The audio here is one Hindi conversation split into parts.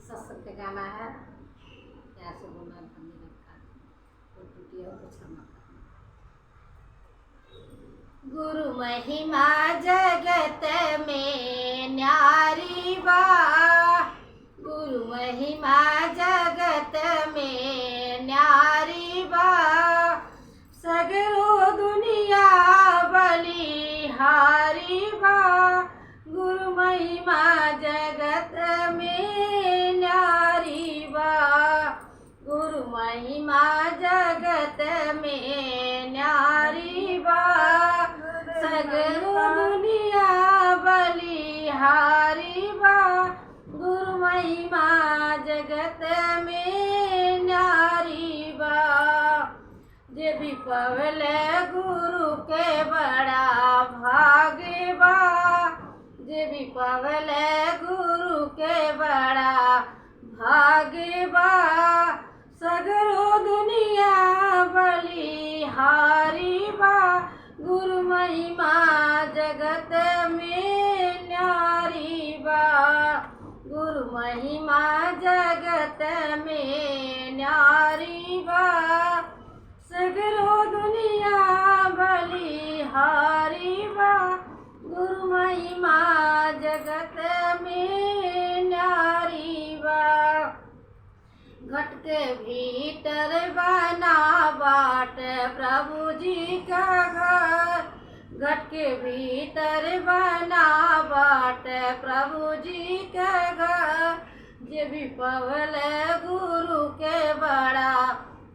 सत्संग का गाना है, प्यार से बोलना, धन्य रखा, कोई टूटी हो तो क्षमा करना। गुरु महिमा जगत में न्यारी बा, गुरु महिमा जगत में न्यारी बा, सगरो दुनिया बलिहारी बा, गुरु महिमा जगत में न्यारी बा, गुरु महिमा जगत में न्यारी बा, सगरो दुनिया बलिहारी बा, गुरु महिमा जगत में न्यारी बा। जे भी पवले गुरु के बड़ा भागे बा, जे भी पवले गुरु के बड़ा भागे बा, सगरो दुनिया बलिहारी बा, गुरु महिमा जगत में न्यारी बा, गुरु महिमा जगत में न्यारी बा, सगरो दुनिया बलिहारी बा, गुरु महिमा जगत में न्यारी बा। घट के भीतर बना बाट प्रभु जी का घर, घट के भीतर बना बाट प्रभु जी का घर, जे भी पवल गुरु के बड़ा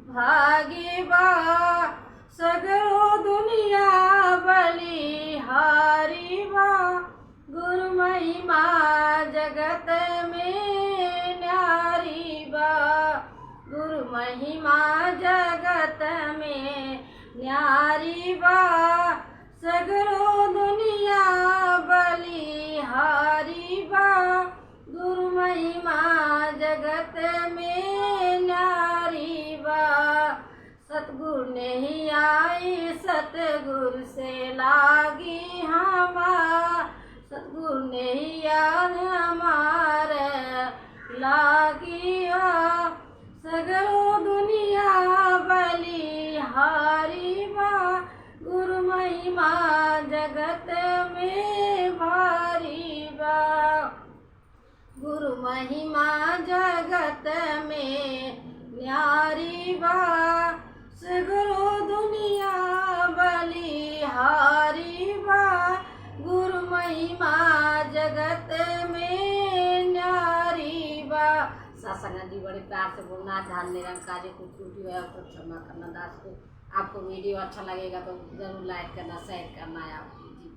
भागी बा, सगरो दुनिया बलिहारी बा, गुरु महिमा जगत में न्यारी बा, गुरु महिमा जगत में न्यारी बा, सगरो दुनिया बलिहारी बा, गुरु महिमा जगत में न्यारी बा। सतगुरु नहीं आई सतगुरु से लागी हमार, सतगुरु नहीं याद हमारे लागी, सगरो दुनिया बलिहारी बा, गुरु महिमा जगत में भारी बा, गुरु महिमा जगत में न्यारी बा, सगरो दुनिया बलिहारी बा, गुरु महिमा जगत में न्यारी बा। सत्संग जी बड़े प्यार से बोलना, ध्यान निरंकार, कुछ त्रुटि हुआ तो क्षमा करना दास को। आपको वीडियो अच्छा लगेगा तो जरूर लाइक करना, शेयर करना है आपकी जी।